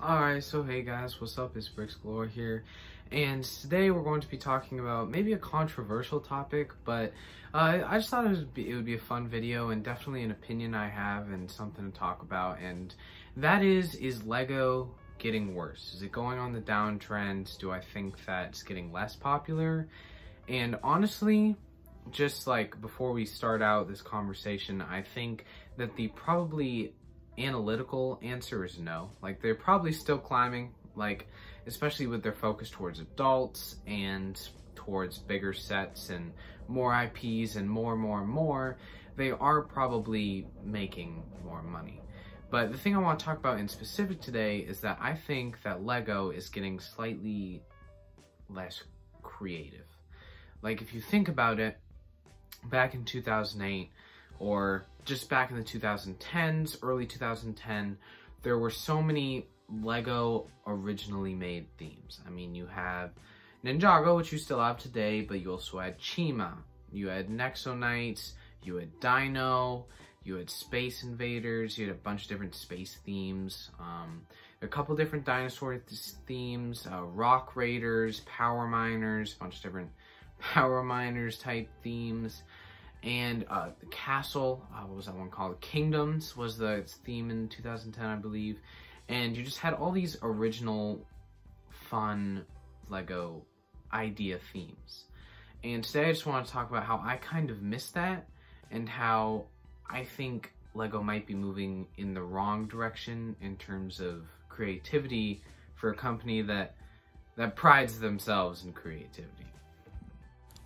Alright, so hey guys, what's up? It's Bricks Galore here, and today we're going to be talking about maybe a controversial topic, but I just thought it would be a fun video and definitely an opinion I have and something to talk about, and that is Lego getting worse? Is it going on the downtrend? Do I think that it's getting less popular? And honestly, just like before we start out this conversation, I think that the probably analytical answer is no. Like, they're probably still climbing, like, especially with their focus towards adults and towards bigger sets and more IPs and more, they are probably making more money. But the thing I want to talk about in specific today is that I think that Lego is getting slightly less creative. Like, if you think about it, back in 2008, or just back in the 2010s, early 2010, there were so many Lego originally made themes. I mean, you have Ninjago, which you still have today, but you also had Chima, you had Nexo Knights, you had Dino, you had Space Invaders, you had a bunch of different space themes, a couple different dinosaur themes, Rock Raiders, Power Miners, a bunch of different Power Miners type themes. And the castle, what was that one called? Kingdoms was the theme in 2010, I believe. And you just had all these original, fun Lego idea themes. And today I just want to talk about how I kind of miss that, and how I think Lego might be moving in the wrong direction in terms of creativity for a company that prides themselves in creativity.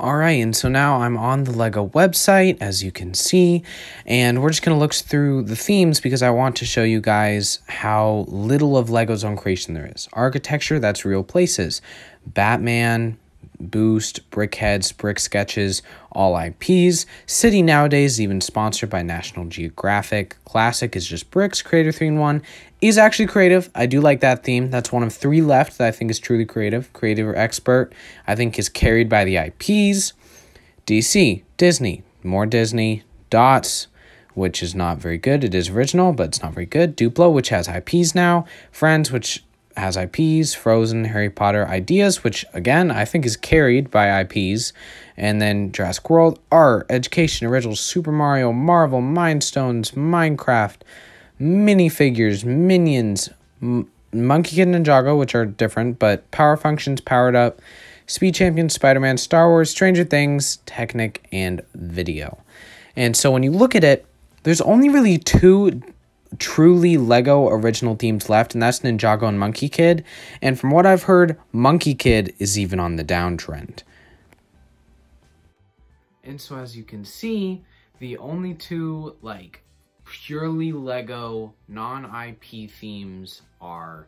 Alright, and so now I'm on the LEGO website, as you can see, and we're just going to look through the themes because I want to show you guys how little of LEGO's own creation there is. Architecture, that's real places. Batman, Boost, Brickheads, Brick Sketches, all IPs. City nowadays is even sponsored by National Geographic. Classic is just bricks. Creator 3-in-1 is actually creative. I do like that theme. That's one of 3 left that I think is truly creative. Creative or expert, I think, is carried by the IPs. DC, Disney, more Disney. Dots, which is not very good. It is original, but it's not very good. Duplo, which has IPs now. Friends, which has IPs, Frozen, Harry Potter, Ideas, which again I think is carried by IPs, and then Jurassic World, Art, Education, Originals, Super Mario, Marvel, Mindstones, Minecraft, minifigures, Minions, Monkey Kid, Ninjago, which are different, but Power Functions, Powered Up, Speed Champions, Spider-Man, Star Wars, Stranger Things, Technic, and Video. And so when you look at it, there's only really 2 truly Lego original themes left, and that's Ninjago and Monkey Kid. And from what I've heard, Monkey Kid is even on the downtrend. And so as you can see, the only 2 like purely Lego non-IP themes are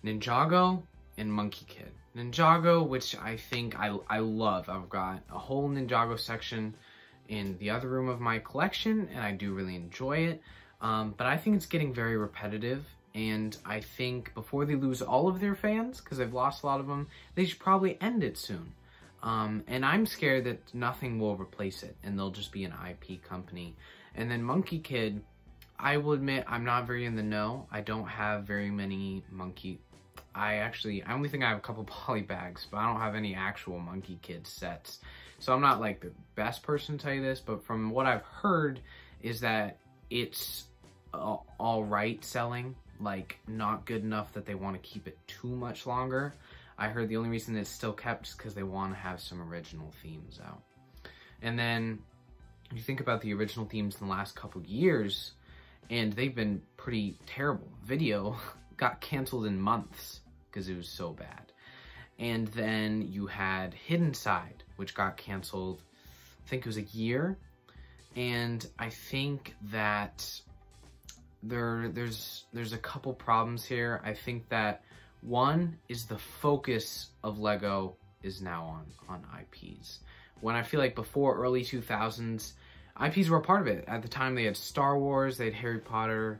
Ninjago and Monkey Kid. Ninjago, which I think I love. I've got a whole Ninjago section in the other room of my collection, and I do really enjoy it. But I think it's getting very repetitive, and I think before they lose all of their fans, because they've lost a lot of them, they should probably end it soon. And I'm scared that nothing will replace it, and they'll just be an IP company. And then Monkey Kid, I will admit, I'm not very in the know. I don't have very many I only think I have a couple poly bags, but I don't have any actual Monkey Kid sets. So I'm not like the best person to tell you this, but from what I've heard is that it's all right selling, like not good enough that they want to keep it too much longer. I heard the only reason it's still kept is because they want to have some original themes out. And then you think about the original themes in the last couple years, and they've been pretty terrible. Video got canceled in months because it was so bad. And then you had Hidden Side, which got canceled, I think it was a year. And I think that there's a couple problems here. I think that one is the focus of Lego is now on IPs. When I feel like before early 2000s, IPs were a part of it. At the time they had Star Wars, they had Harry Potter,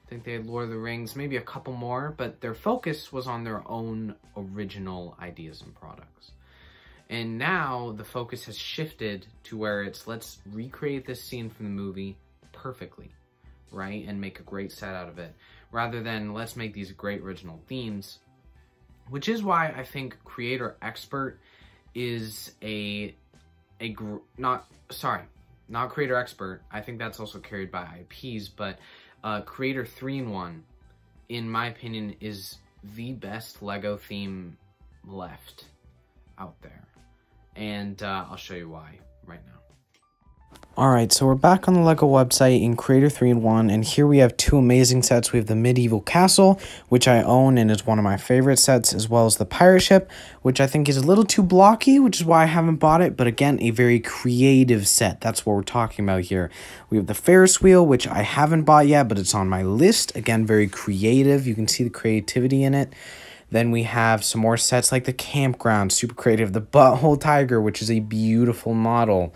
I think they had Lord of the Rings, maybe a couple more, but their focus was on their own original ideas and products. And now the focus has shifted to where it's, let's recreate this scene from the movie perfectly, right? And make a great set out of it. rather than let's make these great original themes, which is why I think Creator Expert is not Creator Expert. I think that's also carried by IPs, but Creator 3-in-1, in my opinion, is the best Lego theme left out there. And I'll show you why right now. Alright, so we're back on the LEGO website in Creator 3-in-1, and here we have two amazing sets. We have the Medieval Castle, which I own and is one of my favorite sets, as well as the Pirate Ship, which I think is a little too blocky, which is why I haven't bought it, but again, a very creative set. That's what we're talking about here. We have the Ferris Wheel, which I haven't bought yet, but it's on my list. Again, very creative. You can see the creativity in it. Then we have some more sets like the Campground, super creative. The Butthole Tiger, which is a beautiful model.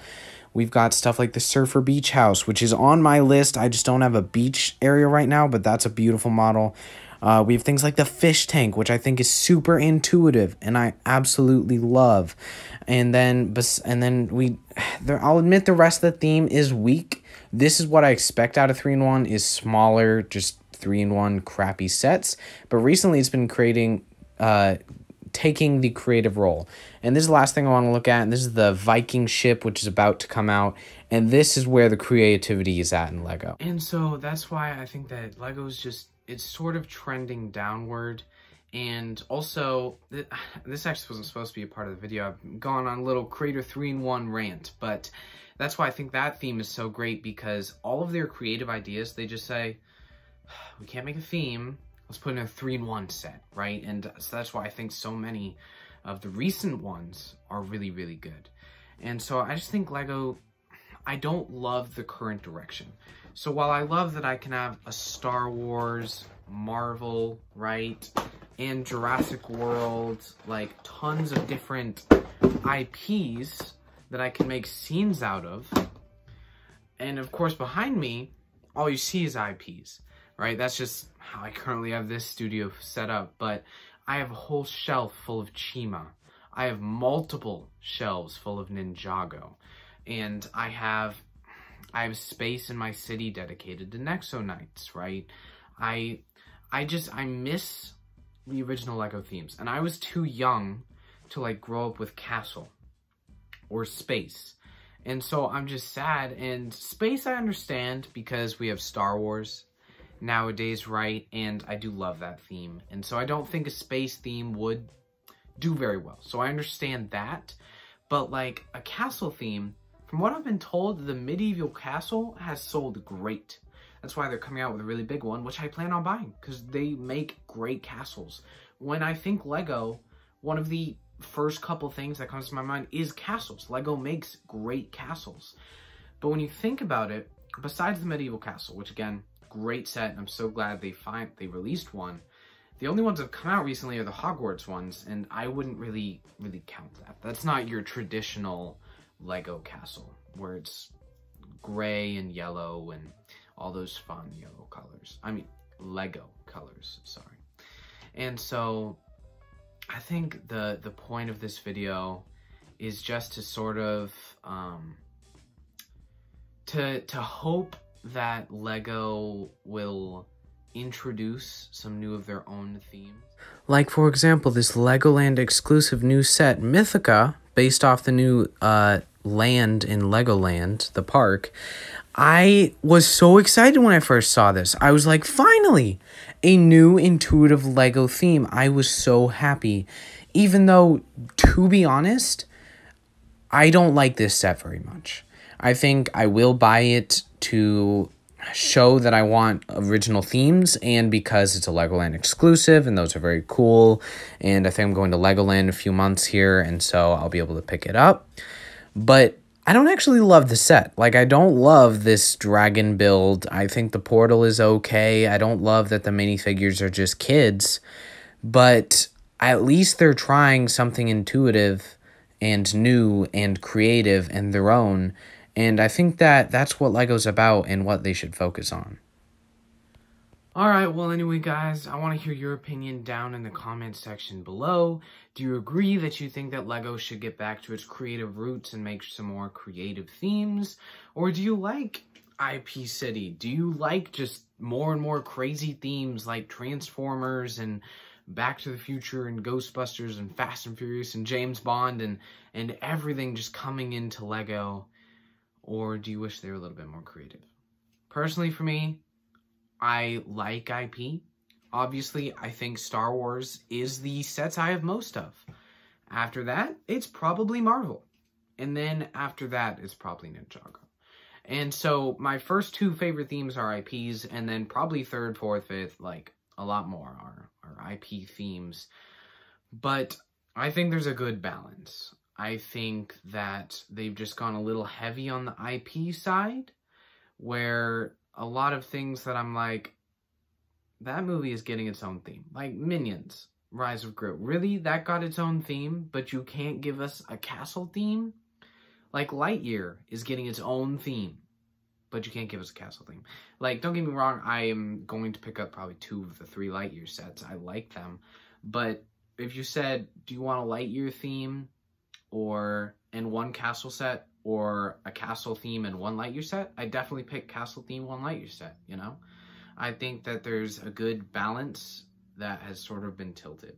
We've got stuff like the Surfer Beach House, which is on my list. I just don't have a beach area right now, but that's a beautiful model. We have things like the Fish Tank, which I think is super intuitive and I absolutely love. And then I'll admit the rest of the theme is weak. This is what I expect out of 3-in-1, is smaller, just 3-in-1 crappy sets. But recently it's been taking the creative role. And this is the last thing I want to look at, and this is the Viking Ship, which is about to come out, and this is where the creativity is at in LEGO. And so that's why I think that LEGO's just, it's sort of trending downward. And also, this actually wasn't supposed to be a part of the video. I've gone on a little Creator 3-in-1 rant, but that's why I think that theme is so great, because all of their creative ideas, they just say, we can't make a theme, let's put in a 3-in-1 set, right? And so that's why I think so many of the recent ones are really, really good. And so I just think LEGO, I don't love the current direction. So while I love that I can have a Star Wars, Marvel, right, and Jurassic World, like tons of different IPs that I can make scenes out of, and of course behind me, all you see is IPs. Right, that's just how I currently have this studio set up, but I have a whole shelf full of Chima. I have multiple shelves full of Ninjago, and I have space in my city dedicated to Nexo Knights, right? I miss the original LEGO themes, and I was too young to like grow up with Castle or Space. And so I'm just sad, and Space I understand because we have Star Wars nowadays, right? And I do love that theme, and so I don't think a space theme would do very well, so I understand that. But like a castle theme, from what I've been told, the Medieval Castle has sold great. That's why they're coming out with a really big one, which I plan on buying, because they make great castles. When I think LEGO, one of the first couple things that comes to my mind is castles. LEGO makes great castles. But when you think about it, besides the Medieval Castle, which again, great set, and I'm so glad they released one. The only ones that have come out recently are the Hogwarts ones, and I wouldn't really count that. That's not your traditional LEGO castle, where it's gray and yellow and all those fun yellow colors. I mean, LEGO colors, sorry. And so, I think the point of this video is just to sort of, to hope that LEGO will introduce some new of their own themes. Like, for example, this Legoland exclusive new set, Mythica, based off the new land in Legoland, the park. I was so excited when I first saw this. I was like, finally, a new intuitive LEGO theme. I was so happy. Even though, to be honest, I don't like this set very much. I think I will buy it to show that I want original themes, and because it's a Legoland exclusive, and those are very cool, and I think I'm going to Legoland in a few months here, and so I'll be able to pick it up. But I don't actually love the set. Like, I don't love this dragon build. I think the portal is okay. I don't love that the minifigures are just kids, but at least they're trying something intuitive and new and creative and their own. And I think that that's what LEGO's about and what they should focus on. Alright, well anyway guys, I want to hear your opinion down in the comment section below. Do you agree that you think that LEGO should get back to its creative roots and make some more creative themes? Or do you like IP City? Do you like just more and more crazy themes like Transformers and Back to the Future and Ghostbusters and Fast and Furious and James Bond and everything just coming into Lego? Or do you wish they were a little bit more creative? Personally, for me, I like IP. Obviously, I think Star Wars is the sets I have most of. After that, it's probably Marvel. And then after that, it's probably Ninjago. And so my first two favorite themes are IPs, and then probably third, fourth, fifth, like a lot more are IP themes. But I think there's a good balance. I think that they've just gone a little heavy on the IP side, where a lot of things that I'm like, that movie is getting its own theme. Like Minions, Rise of Gru. Really? That got its own theme, but you can't give us a castle theme? Like Lightyear is getting its own theme, but you can't give us a castle theme. Like, don't get me wrong, I am going to pick up probably 2 of the 3 Lightyear sets. I like them. But if you said, do you want a Lightyear theme and 1 castle set, or a castle theme and 1 Lightyear set, I definitely pick castle theme, 1 Lightyear set, you know? I think that there's a good balance that has sort of been tilted.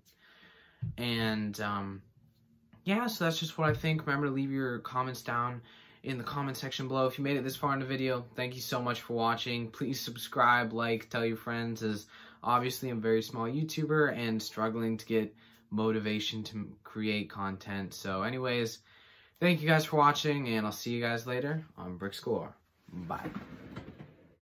And, yeah, so that's just what I think. Remember to leave your comments down in the comment section below. If you made it this far in the video, thank you so much for watching. Please subscribe, like, tell your friends, as obviously I'm a very small YouTuber and struggling to get motivation to create content. So anyways, thank you guys for watching, and I'll see you guys later on Bricks Galore. Bye.